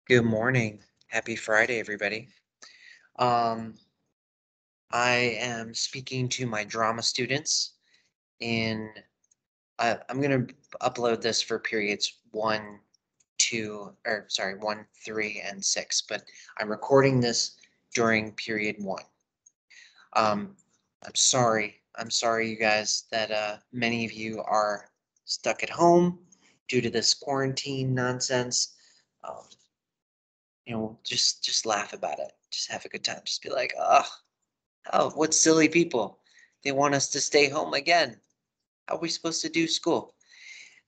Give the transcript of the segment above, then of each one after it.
Good morning. Happy Friday, everybody. Um, I am speaking to my drama students in, I'm going to upload this for periods 1, 2, or sorry, 1, 3, and 6, but I'm recording this during period 1. Um, I'm sorry. I'm sorry, you guys, that many of you are stuck at home due to this quarantine nonsense. Um, just laugh about it. Just have a good time. Just be like, oh, what silly people. They want us to stay home again. How are we supposed to do school?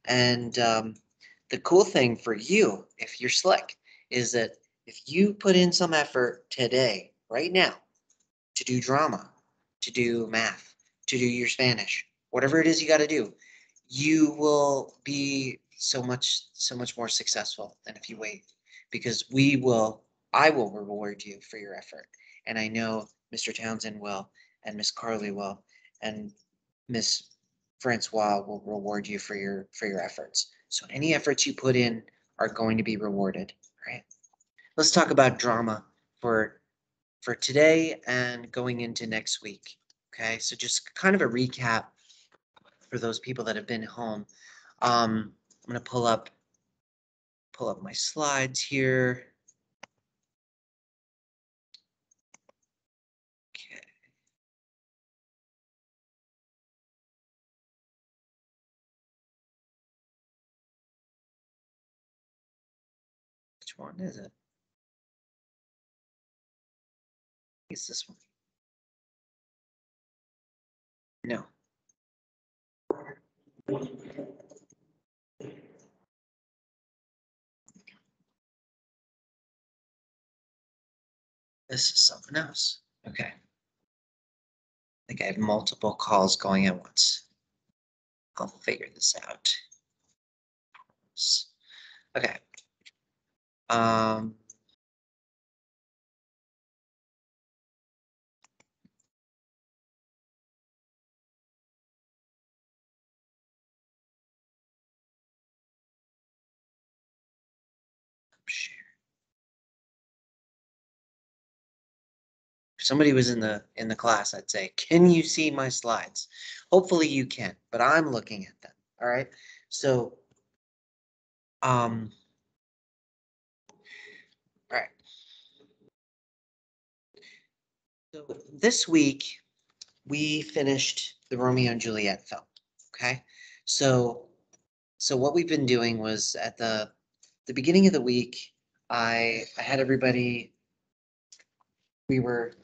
And the cool thing for you, if you're slick, is that if you put in some effort today, right now, to do drama, to do math, to do your Spanish, whatever it is you got to do, you will be so much more successful than if you wait, because I will reward you for your effort. And I know Mr. Townsend will, and Miss Carly will, and Miss Francois will reward you for your efforts. So any efforts you put in are going to be rewarded, right? Let's talk about drama for today and going into next week. Okay, so just kind of a recap for those people that have been home. I'm gonna pull up my slides here. Okay. Which one is it? It's this one. No. This is something else. Okay. I think I have multiple calls going at once. I'll figure this out. Okay. Um, share. If somebody was in the class, I'd say, "Can you see my slides?" Hopefully you can, but I'm looking at them. All right. So, um, all right. So this week we finished the Romeo and Juliet film. Okay. So what we've been doing was at the beginning of the week, I had everybody, we were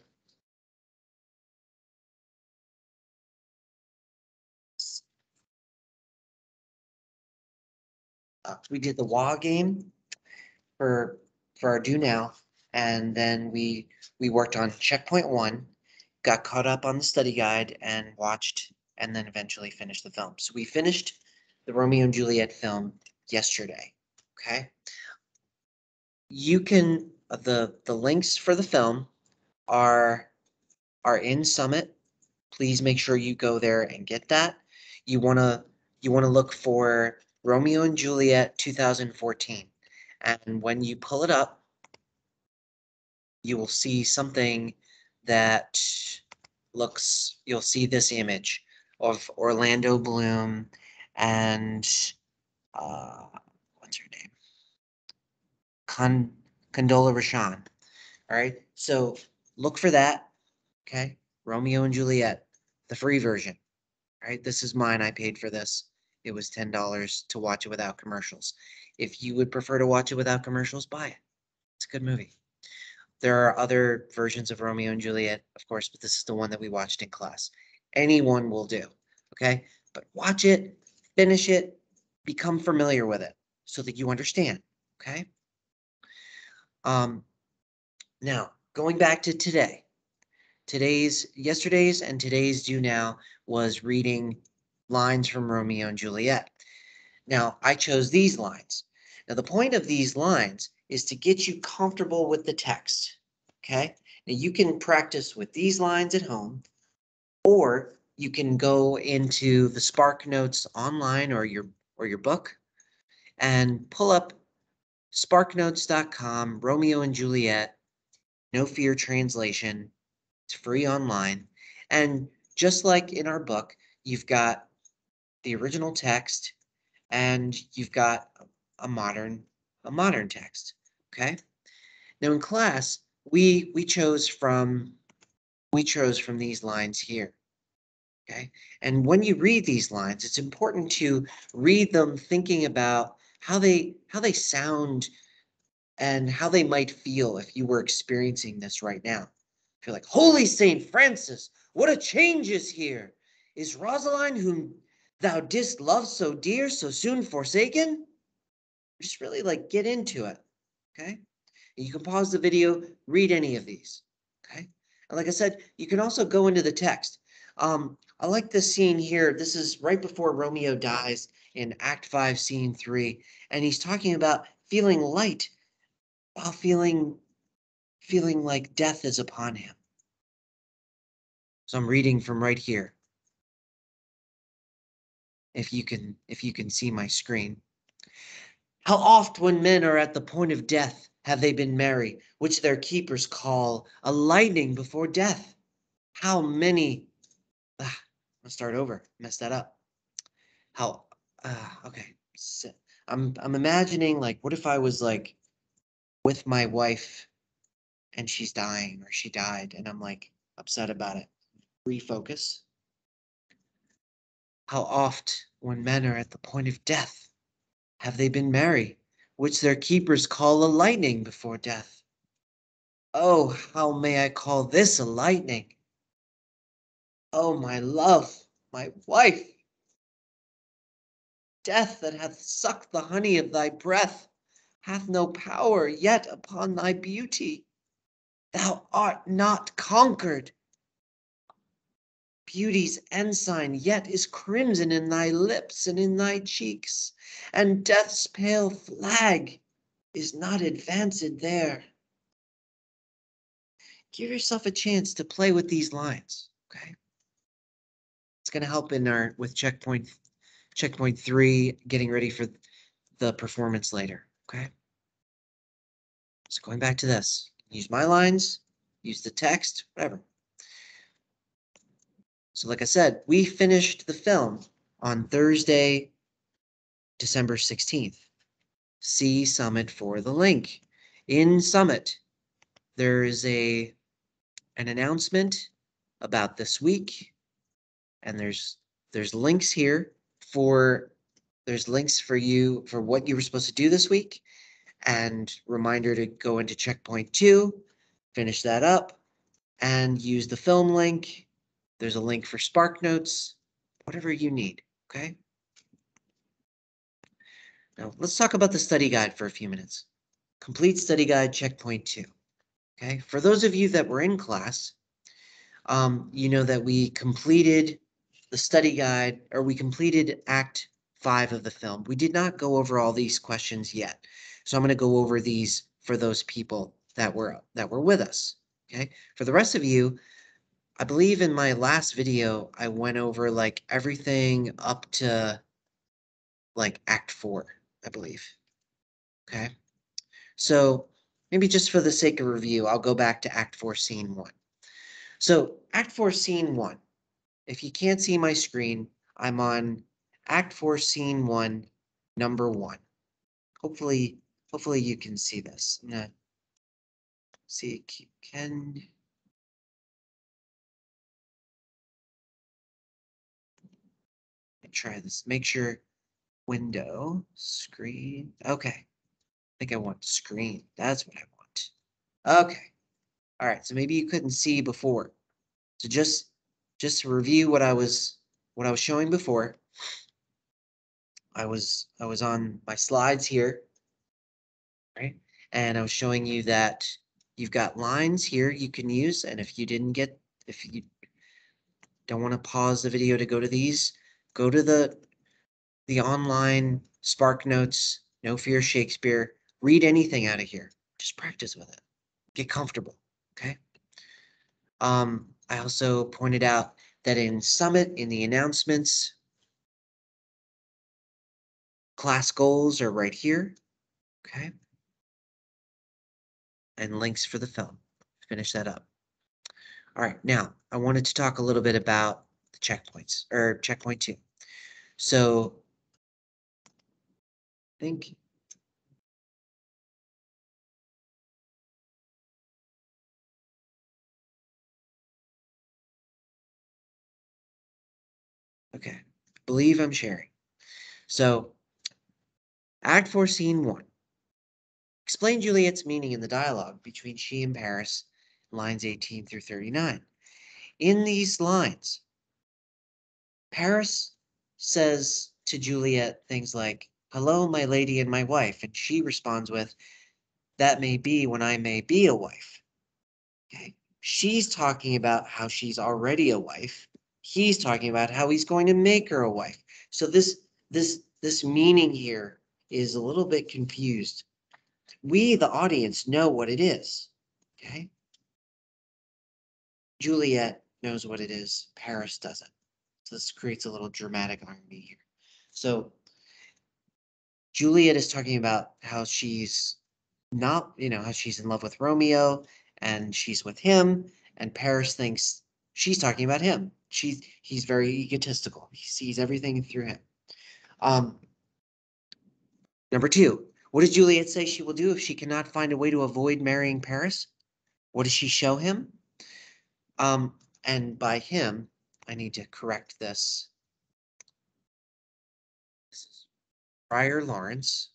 we did the WA game for our do now, and then we worked on checkpoint 1, got caught up on the study guide, and watched, and then eventually finished the film. So we finished the Romeo and Juliet film yesterday. Okay. You can the links for the film are in Summit. Please make sure you go there and get that. You want to look for Romeo and Juliet 2014. And when you pull it up, you will see something that you'll see this image of Orlando Bloom and uh, what's her name? Condola Rashan. All right. So look for that. Okay. Romeo and Juliet, the free version. All right. This is mine. I paid for this. It was $10 to watch it without commercials. If you would prefer to watch it without commercials, buy it. It's a good movie. There are other versions of Romeo and Juliet, of course, but this is the one that we watched in class. Anyone will do. Okay. But watch it, finish it, become familiar with it so that you understand. Okay. Um, Now, going back to today, yesterday's and today's due now was reading lines from Romeo and Juliet. Now, I chose these lines. Now, the point of these lines is to get you comfortable with the text. Okay. Now, you can practice with these lines at home, or you can go into the Spark Notes online or your book and pull up sparknotes.com, Romeo and Juliet, no fear translation. It's free online. And just like in our book, you've got the original text and you've got a modern text. Okay. Now in class, we chose from these lines here. Okay. And when you read these lines, it's important to read them thinking about how they sound and how they might feel if you were experiencing this right now. If you're like, Holy Saint Francis, what a change is here! Is Rosaline, whom thou didst love so dear, so soon forsaken? Just really like get into it, okay? And you can pause the video, read any of these, okay? And like I said, you can also go into the text. I like this scene here. This is right before Romeo dies in Act 5, Scene 3, and he's talking about feeling light while feeling like death is upon him. So I'm reading from right here. If you can see my screen. How oft when men are at the point of death have they been merry, which their keepers call a lightning before death. How many I'll start over. Messed that up. How okay. So I'm imagining like what if I was like with my wife and she's dying or she died and I'm like upset about it. Refocus. How oft, when men are at the point of death, have they been merry, which their keepers call a lightning before death? Oh, how may I call this a lightning? Oh, my love, my wife, death that hath sucked the honey of thy breath, hath no power yet upon thy beauty. Thou art not conquered. Beauty's ensign yet is crimson in thy lips and in thy cheeks, and death's pale flag is not advanced there. Give yourself a chance to play with these lines, okay? It's going to help in our with checkpoint 3, getting ready for the performance later, okay? So going back to this, use my lines, use the text, whatever. So like I said, we finished the film on Thursday, December 16th. See Summit for the link. In Summit, there is an announcement about this week, and there's links here for links for you for what you were supposed to do this week, and reminder to go into checkpoint 2, finish that up, and use the film link. There's a link for Spark Notes, whatever you need, okay? Now, let's talk about the study guide for a few minutes. Complete study guide, checkpoint 2. Okay, for those of you that were in class, you know that we completed the study guide, or we completed Act 5 of the film. We did not go over all these questions yet, so I'm going to go over these for those people that were with us. Okay, for the rest of you, I believe in my last video I went over like everything up to like Act 4, I believe. Okay, so maybe just for the sake of review, I'll go back to Act 4, Scene 1. So Act 4, Scene 1. If you can't see my screen, I'm on Act 4, Scene 1, number 1. Hopefully you can see this. I'm gonna see, can... try this. Make sure window, screen. Okay. I think I want screen. That's what I want. Okay. All right. So maybe you couldn't see before. So just to review what I was showing before. I was on my slides here, right? And I was showing you that you've got lines here you can use, and if you don't want to pause the video to go to these, go to the online Spark Notes, No Fear Shakespeare, read anything out of here. Just practice with it. Get comfortable, okay? I also pointed out that in Summit, in the announcements, class goals are right here, okay? and links for the film. Finish that up. All right, now I wanted to talk a little bit about the checkpoints, or checkpoint 2. So I think okay, I believe I'm sharing. So Act 4, Scene 1. Explain Juliet's meaning in the dialogue between she and Paris, lines 18 through 39. In these lines, Paris says to Juliet things like, "Hello, my lady and my wife," and she responds with, "That may be when I may be a wife." Okay. She's talking about how she's already a wife. He's talking about how he's going to make her a wife. So this meaning here is a little bit confused. We, the audience, know what it is. Okay. Juliet knows what it is. Paris doesn't. So this creates a little dramatic irony here. So Juliet is talking about how she's not, how she's in love with Romeo and she's with him, and Paris thinks she's talking about him. He's very egotistical. He sees everything through him. Um, Number 2, what does Juliet say she will do if she cannot find a way to avoid marrying Paris? What does she show him? And by him, I need to correct this. This is Friar Lawrence.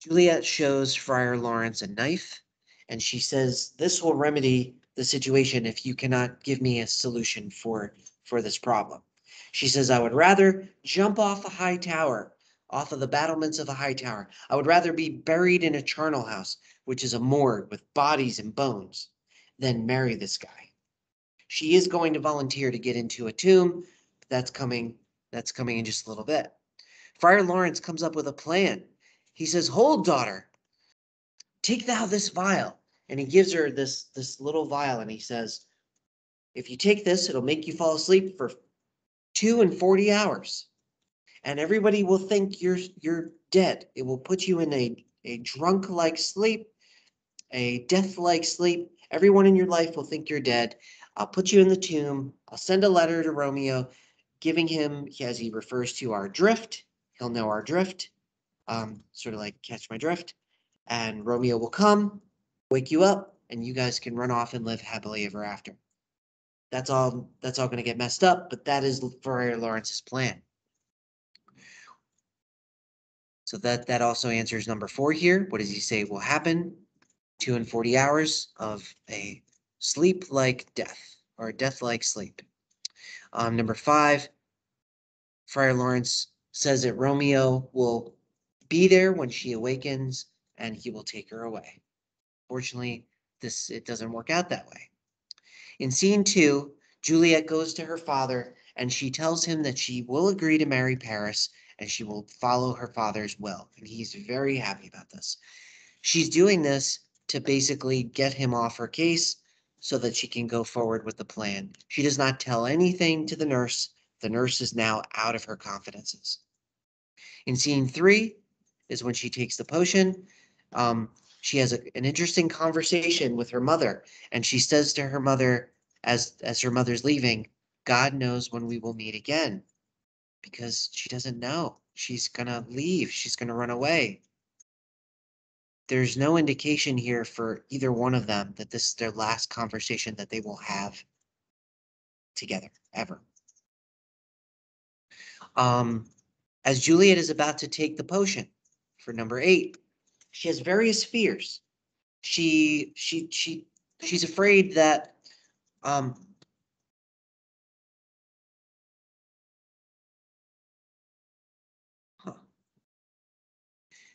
Juliet shows Friar Lawrence a knife, and she says, "This will remedy the situation if you cannot give me a solution for this problem." She says, "I would rather jump off a high tower, off of the battlements of a high tower. I would rather be buried in a charnel house, which is a morgue with bodies and bones, than marry this guy." She is going to volunteer to get into a tomb. But that's coming in just a little bit. Friar Lawrence comes up with a plan. He says, "Hold, daughter, take thou this vial." And he gives her this little vial, and he says, "If you take this, it'll make you fall asleep for 42 hours. And everybody will think you're dead. It will put you in a drunk-like sleep, a death-like sleep. Everyone in your life will think you're dead. I'll put you in the tomb. I'll send a letter to Romeo, giving him, as he refers to our drift. He'll know our drift, sort of like Catch My Drift. And Romeo will come, wake you up, and you guys can run off and live happily ever after." That's all going to get messed up, but that is Friar Lawrence's plan. So that also answers number 4 here. What does he say will happen? 42 hours of a sleep like death, or a death like sleep. Number 5, Friar Lawrence says that Romeo will be there when she awakens and he will take her away. Fortunately, it doesn't work out that way. In scene 2, Juliet goes to her father and she tells him that she will agree to marry Paris and she will follow her father's will. And he's very happy about this. She's doing this to basically get him off her case so that she can go forward with the plan. She does not tell anything to the nurse. The nurse is now out of her confidences. In scene 3 is when she takes the potion. She has an interesting conversation with her mother, and she says to her mother, as her mother's leaving, "God knows when we will meet again," because she doesn't know. She's gonna leave. She's gonna run away. There's no indication here for either one of them that this is their last conversation that they will have together ever. As Juliet is about to take the potion for number 8, she has various fears. She's afraid that um huh,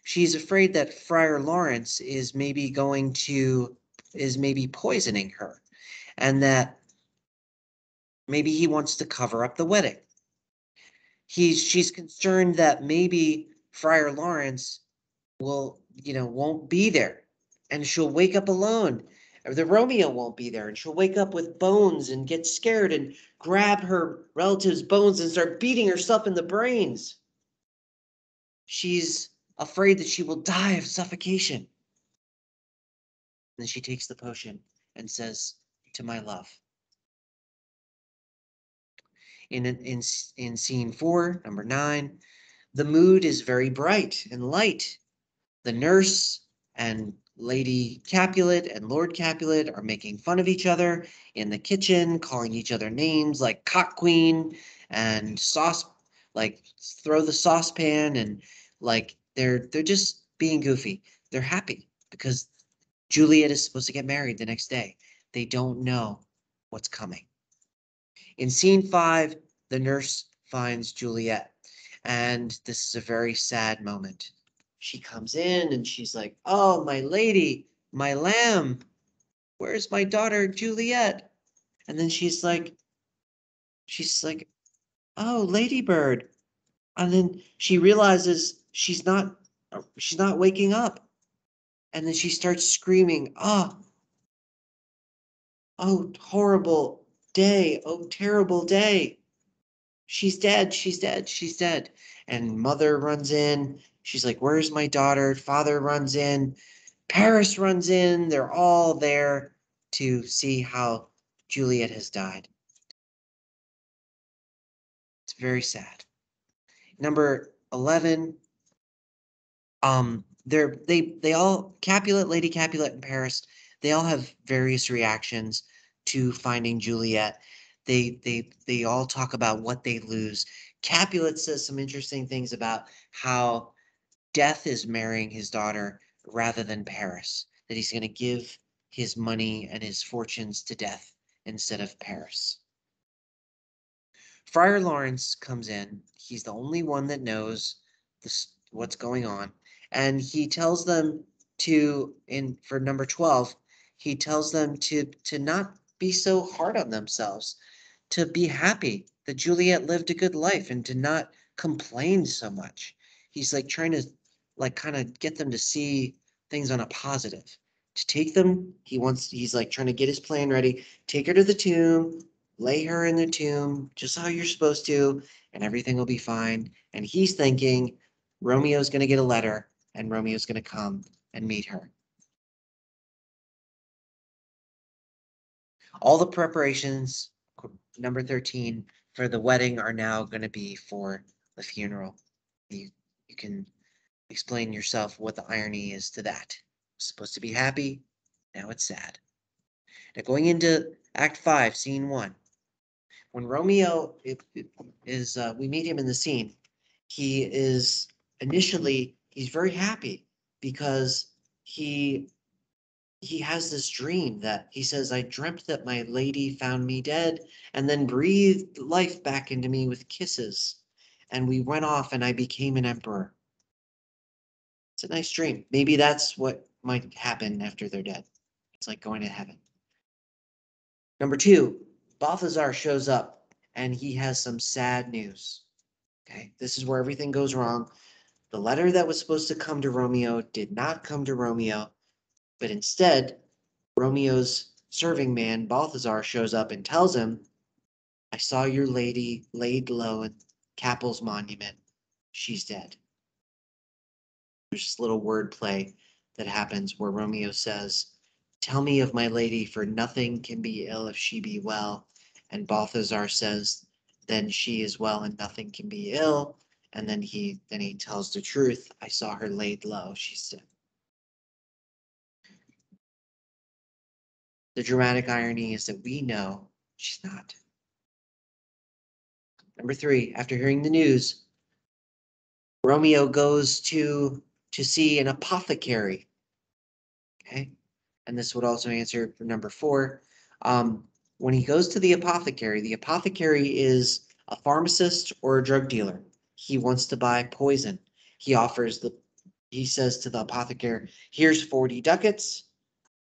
she's afraid that Friar Lawrence is maybe poisoning her, and that maybe he wants to cover up the wedding. She's concerned that maybe Friar Lawrence won't be there, and she'll wake up alone. Or the Romeo won't be there, and she'll wake up with bones and get scared and grab her relative's bones and start beating herself in the brains. She's afraid that she will die of suffocation. And then she takes the potion and says to my love. In scene 4, number 9, the mood is very bright and light. The nurse and Lady Capulet and Lord Capulet are making fun of each other in the kitchen, calling each other names like cock queen and sauce, like throw the saucepan, and like they're just being goofy. They're happy because Juliet is supposed to get married the next day. They don't know what's coming. In scene 5, the nurse finds Juliet, and this is a very sad moment. She comes in and she's like, "Oh, my lady, my lamb, where's my daughter Juliet?" And then she's like, "Oh, Ladybird." And then she realizes she's not waking up. And then she starts screaming, "Oh, oh, horrible day, oh, terrible day. She's dead, she's dead, she's dead." And mother runs in. She's like, "Where's my daughter?" Father runs in. Paris runs in. They're all there to see how Juliet has died. It's very sad. Number 11, they all, Capulet, Lady Capulet, and Paris, they all have various reactions to finding Juliet. They all talk about what they lose. Capulet says some interesting things about how Death is marrying his daughter rather than Paris, that he's going to give his money and his fortunes to Death instead of Paris. Friar Lawrence comes in. He's the only one that knows what's going on. And he tells them for number 12, he tells them to not be so hard on themselves, to be happy that Juliet lived a good life and to not complain so much. He's like trying to like kind of get them to see things on a positive. To take them, he's like trying to get his plan ready. Take her to the tomb, lay her in the tomb, just how you're supposed to, and everything will be fine. And he's thinking Romeo's going to get a letter and Romeo's going to come and meet her. All the preparations, number 13, for the wedding are now going to be for the funeral. You can explain yourself what the irony is to that. It's supposed to be happy, now it's sad. Now going into Act 5, Scene 1. When Romeo is, we meet him in the scene, he's very happy because he has this dream that he says, "I dreamt that my lady found me dead and then breathed life back into me with kisses. And we went off and I became an emperor." It's a nice dream. Maybe that's what might happen after they're dead. It's like going to heaven. Number 2, Balthazar shows up and he has some sad news. Okay, this is where everything goes wrong. The letter that was supposed to come to Romeo did not come to Romeo, but instead, Romeo's serving man, Balthazar, shows up and tells him, "I saw your lady laid low in Capel's monument. She's dead." There's this little wordplay that happens where Romeo says, "Tell me of my lady, for nothing can be ill if she be well." And Balthazar says, "Then she is well and nothing can be ill." And then he tells the truth. "I saw her laid low. She's dead." The dramatic irony is that we know she's not. Number 3, after hearing the news, Romeo goes to see an apothecary. Okay, and this would also answer for number 4. When he goes to the apothecary is a pharmacist or a drug dealer. He wants to buy poison. He says to the apothecary, "Here's 40 ducats.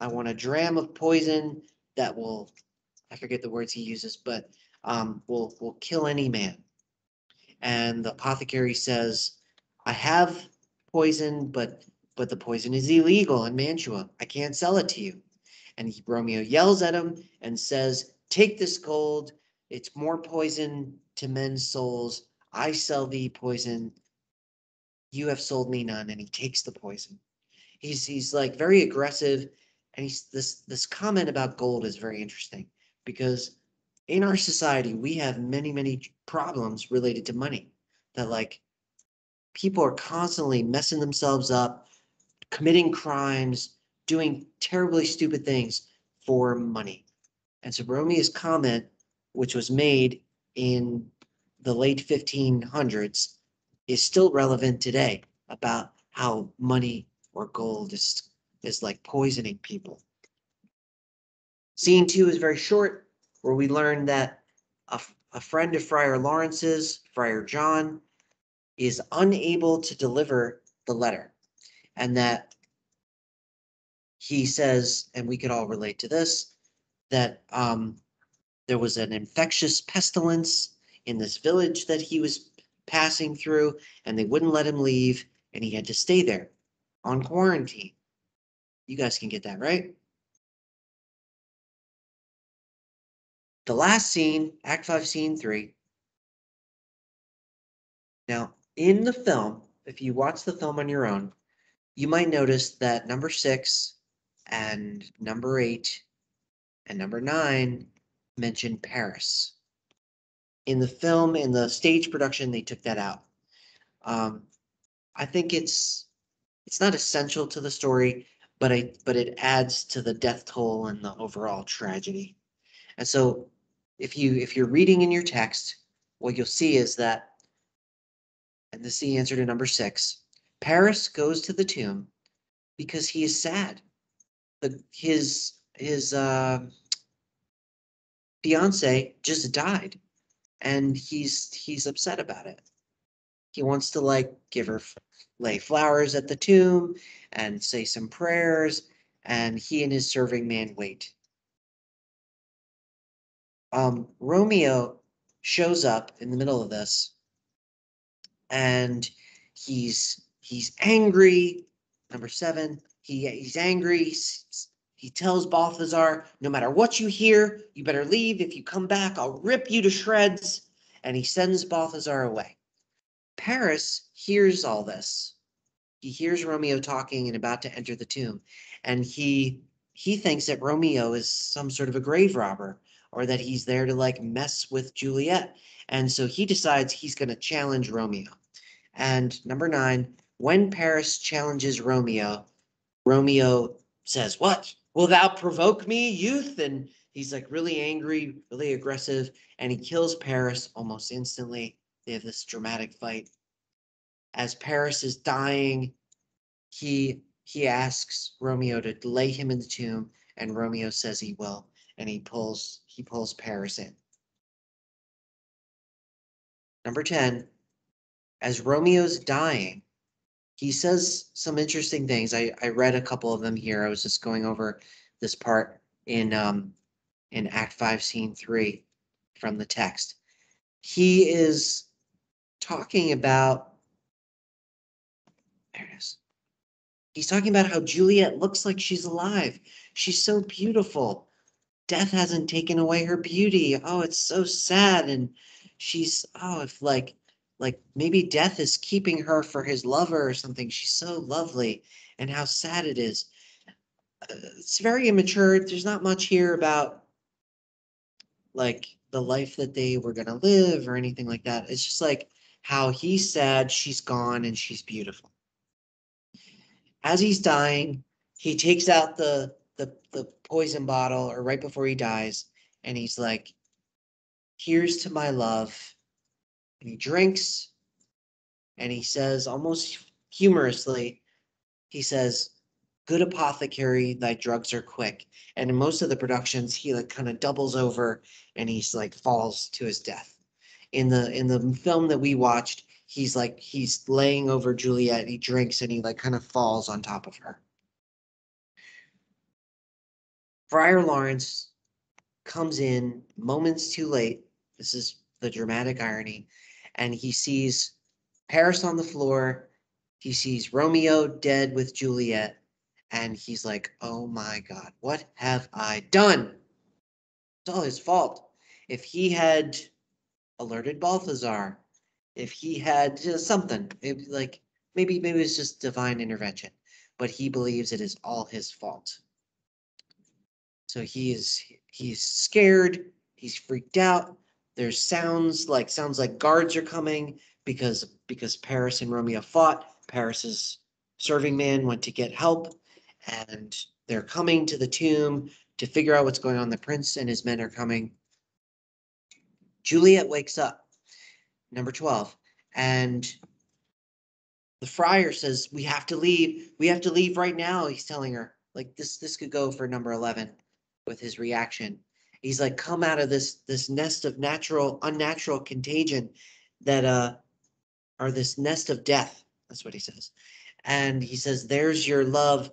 I want a dram of poison that will," I forget the words he uses, but will kill any man. And the apothecary says, "I have poison, but the poison is illegal in Mantua. I can't sell it to you." And Romeo yells at him and says, "Take this gold. It's more poison to men's souls. I sell thee poison. you have sold me none, and he takes the poison. He's like very aggressive, and he's this comment about gold is very interesting because in our society we have many problems related to money that like people are constantly messing themselves up, committing crimes, doing terribly stupid things for money. And so Romeo's comment, which was made in the late 1500s, is still relevant today about how money or gold is like poisoning people. Scene 2 is very short, where we learn that a friend of Friar Lawrence's, Friar John, is unable to deliver the letter, and that he says, and we could all relate to this, that there was an infectious pestilence in this village that he was passing through, and they wouldn't let him leave, and he had to stay there on quarantine. You guys can get that, right? The last scene, Act 5, Scene 3. Now, in the film, if you watch the film on your own, you might notice that number 6 and number 8 and number 9 mention Paris. In the film, in the stage production, they took that out. I think it's not essential to the story, but it adds to the death toll and the overall tragedy. And so if you're reading in your text, what you'll see is that, and this is the answer to number 6, Paris goes to the tomb because he is sad. His fiance just died, and he's upset about it. He wants to like give her lay flowers at the tomb and say some prayers, and he and his serving man wait. Romeo shows up in the middle of this, and he's angry. Number 7, he's angry. He tells Balthazar, no matter what you hear, you better leave. If you come back, I'll rip you to shreds. And he sends Balthazar away. Paris hears all this. He hears Romeo talking and about to enter the tomb, and he thinks that Romeo is some sort of a grave robber, or that he's there to like mess with Juliet. And so he decides he's going to challenge Romeo. And number 9, when Paris challenges Romeo, Romeo says, "What? Will thou provoke me, youth?" And he's like really angry, really aggressive, and he kills Paris almost instantly. They have this dramatic fight. As Paris is dying, he asks Romeo to lay him in the tomb, and Romeo says he will, and he pulls Paris in. Number 10, as Romeo's dying, he says some interesting things. I read a couple of them here. I was just going over this part in Act 5, Scene 3 from the text. He is talking about, there it is. He's talking about how Juliet looks like she's alive. She's so beautiful. Death hasn't taken away her beauty. Oh, it's so sad. And she's, oh, if like maybe death is keeping her for his lover or something. She's so lovely, and how sad it is. It's very immature. There's not much here about like the life that they were going to live or anything like that. It's just like how he's sad, she's gone, and she's beautiful. As he's dying, he takes out the poison bottle, or right before he dies, and he's like, "Here's to my love." And he drinks, and he says, almost humorously, he says, "Good apothecary, thy drugs are quick." And in most of the productions, he like kind of doubles over and he's like falls to his death. In the film that we watched, he's laying over Juliet, he drinks, and he like kind of falls on top of her. Friar Lawrence comes in moments too late. This is the dramatic irony. And he sees Paris on the floor. He sees Romeo dead with Juliet. And he's like, oh my God, what have I done? It's all his fault. If he had alerted Balthazar, if he had something, it, like maybe it's just divine intervention, but he believes it is all his fault. So he's scared, he's freaked out. There's sounds like guards are coming because Paris and Romeo fought. Paris's serving man went to get help, and they're coming to the tomb to figure out what's going on. The prince and his men are coming. Juliet wakes up, number 12, and the friar says, we have to leave. We have to leave right now. He's telling her, like, this could go for number 11 with his reaction. He's like, come out of this nest of unnatural contagion that or this nest of death. That's what he says. And he says, there's your love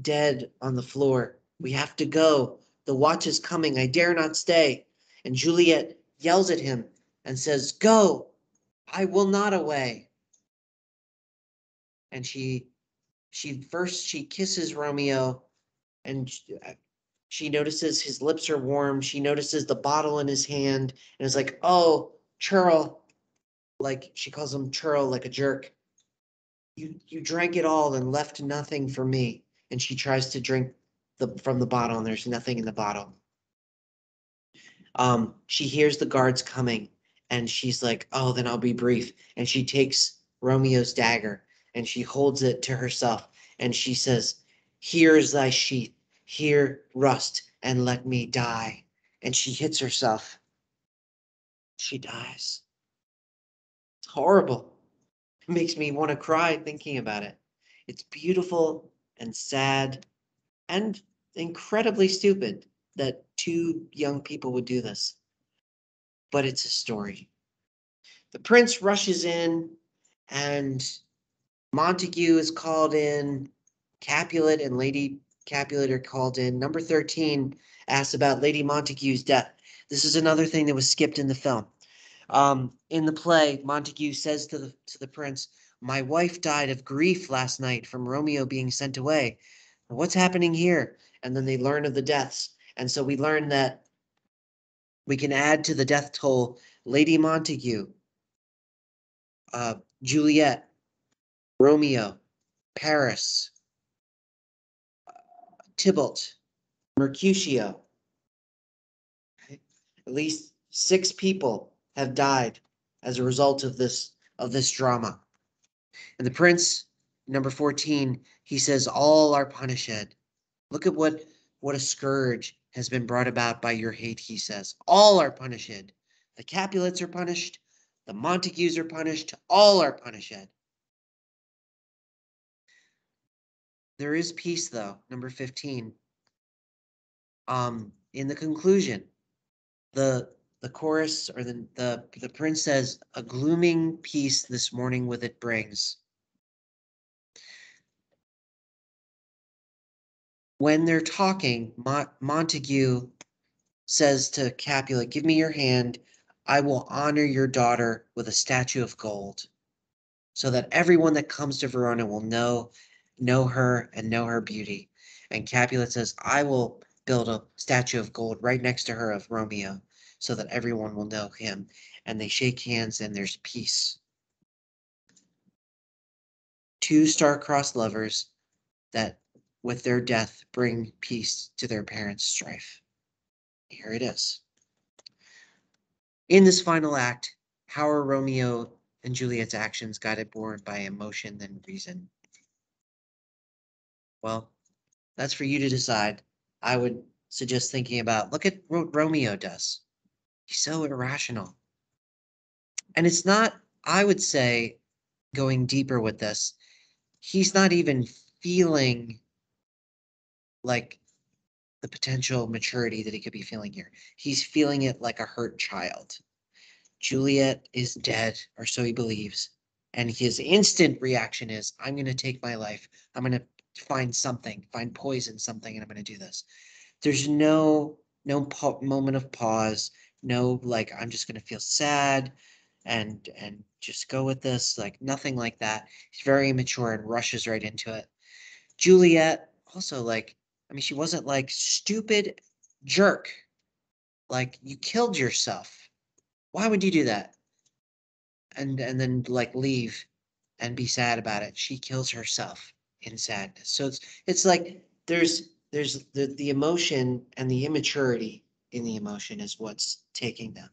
dead on the floor. We have to go. The watch is coming. I dare not stay. And Juliet yells at him and says, go. I will not away. And she kisses Romeo, and she notices his lips are warm. She notices the bottle in his hand, and is like, oh, churl. Like, she calls him churl, like a jerk. You drank it all and left nothing for me. And she tries to drink from the bottle, and there's nothing in the bottle. She hears the guards coming, and she's like, oh, then I'll be brief. And she takes Romeo's dagger, and she holds it to herself, and she says, here is thy sheath, here rust, and let me die. And she hits herself. She dies. It's horrible. It makes me want to cry thinking about it. It's beautiful and sad and incredibly stupid that two young people would do this. But it's a story. The prince rushes in, and Montague is called in. Capulet and Lady Capulet are called in. Number 13 asks about Lady Montague's death. This is another thing that was skipped in the film. In the play, Montague says to the prince, my wife died of grief last night from Romeo being sent away. What's happening here? And then they learn of the deaths. And so we learn that we can add to the death toll Lady Montague, Juliet, Romeo, Paris, Tybalt, Mercutio. Okay? At least 6 people have died as a result of this drama. And the prince, number 14, he says, all are punished. Look at what a scourge has been brought about by your hate, he says. All are punished. The Capulets are punished. The Montagues are punished. All are punished. There is peace, though, number 15. In the conclusion, the chorus or the prince says, a glooming peace this morning with it brings. When they're talking, Montague says to Capulet, give me your hand. I will honor your daughter with a statue of gold, so that everyone that comes to Verona will know her and know her beauty. And Capulet says, I will build a statue of gold right next to her of Romeo, so that everyone will know him. And they shake hands, and there's peace. 2 star-crossed lovers that, with their death, bring peace to their parents' strife. Here it is. In this final act, how are Romeo and Juliet's actions guided more by emotion than reason? Well, that's for you to decide. I would suggest thinking about, look at what Romeo does. He's so irrational. And it's not, I would say, going deeper with this, he's not even feeling like the potential maturity that he could be feeling here. He's feeling it like a hurt child. Juliet is dead, or so he believes. And his instant reaction is, I'm going to take my life. I'm going to find poison, something, and I'm going to do this. There's no moment of pause. No, like, I'm just going to feel sad and just go with this. Like, nothing like that. He's very immature and rushes right into it. Juliet also, like, I mean, she wasn't like stupid jerk. Like, you killed yourself. Why would you do that? And then like leave. and be sad about it. She kills herself in sadness. So it's like there's the emotion and the immaturity in the emotion is what's taking them.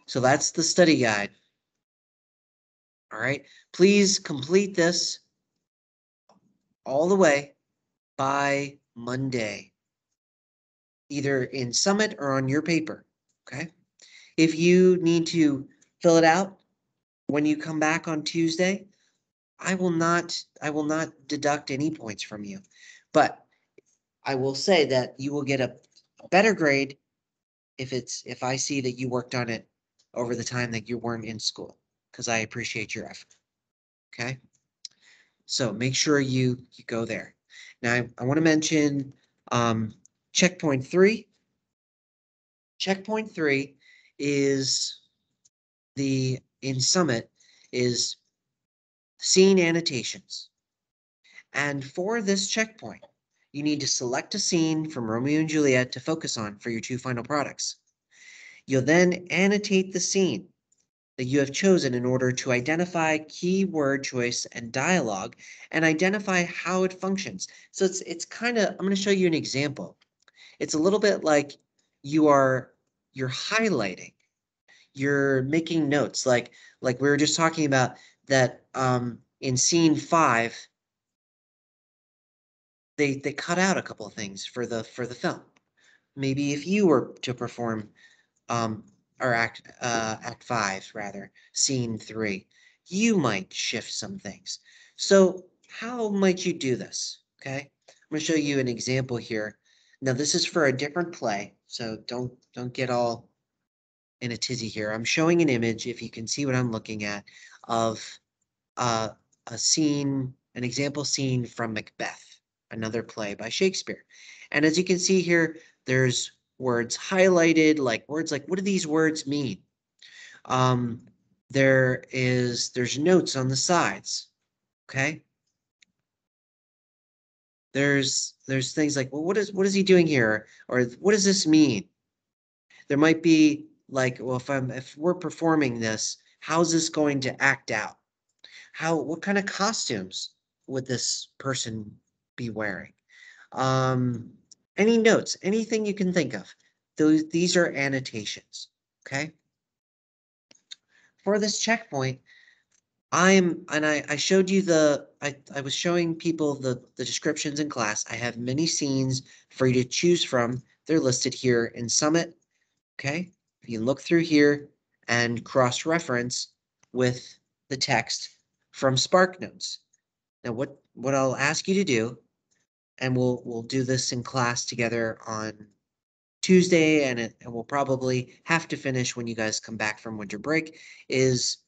So that's the study guide. All right. Please complete this all the way by Monday, either in Summit or on your paper. Okay. If you need to fill it out when you come back on Tuesday, I will not deduct any points from you. But I will say that you will get a better grade if I see that you worked on it over the time that you weren't in school, because I appreciate your effort. Okay. So make sure you go there. Now I want to mention checkpoint 3. Checkpoint 3 is in Summit is scene annotations. And for this checkpoint, you need to select a scene from Romeo and Juliet to focus on for your 2 final products. You'll then annotate the scene that you have chosen in order to identify key word choice and dialogue and identify how it functions. So it's kind of, I'm going to show you an example. It's a little bit like you're highlighting, you're making notes, like we were just talking about that in scene 5, they cut out a couple of things for the film. Maybe if you were to perform or act 5 rather, scene 3, you might shift some things. So how might you do this? Okay, I'm going to show you an example here. Now this is for a different play, so don't get all in a tizzy here. I'm showing an image, if you can see what I'm looking at, of uh, a scene, an example scene from Macbeth, another play by Shakespeare. And as you can see here, there's words highlighted, like words like, what do these words mean? There's notes on the sides, okay? There's things like, well, what is he doing here? Or what does this mean? There might be like, well, if we're performing this, how's this going to act out? What kind of costumes would this person be wearing? Any notes, anything you can think of. These are annotations, okay? For this checkpoint, I showed you I was showing people the descriptions in class. I have many scenes for you to choose from. They're listed here in Summit, okay? You can look through here and cross-reference with the text from Spark Notes. Now, what I'll ask you to do, and we'll do this in class together on Tuesday, and we'll probably have to finish when you guys come back from winter break, is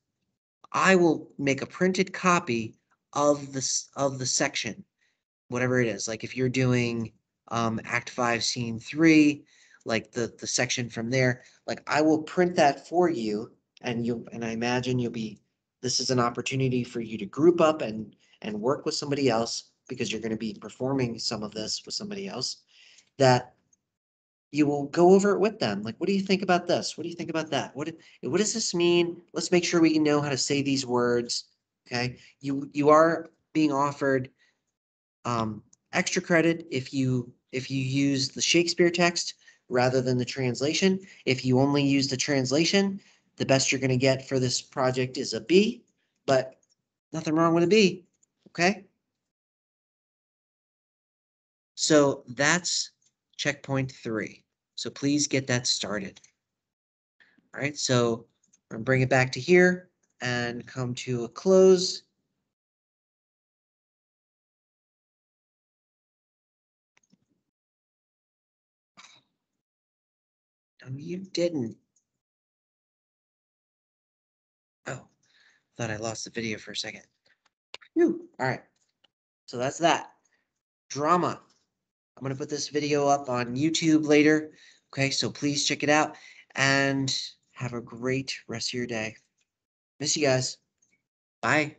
I will make a printed copy of the section, whatever it is. Like if you're doing Act 5, Scene 3, like the section from there, like I will print that for you, and I imagine this is an opportunity for you to group up and work with somebody else, because you're going to be performing some of this with somebody else, that you will go over it with them. Like, what do you think about this? What do you think about that? What does this mean? Let's make sure we know how to say these words. Okay. You are being offered extra credit if you use the Shakespeare text rather than the translation. If you only use the translation, the best you're going to get for this project is a B, but nothing wrong with a B. Okay. So that's checkpoint 3. So please get that started. All right, so I'm gonna bring it back to here and come to a close. No, you didn't. Oh, thought I lost the video for a second. Whew. All right, so that's that. Drama. I'm gonna put this video up on YouTube later. Okay, so please check it out and have a great rest of your day. Miss you guys. Bye.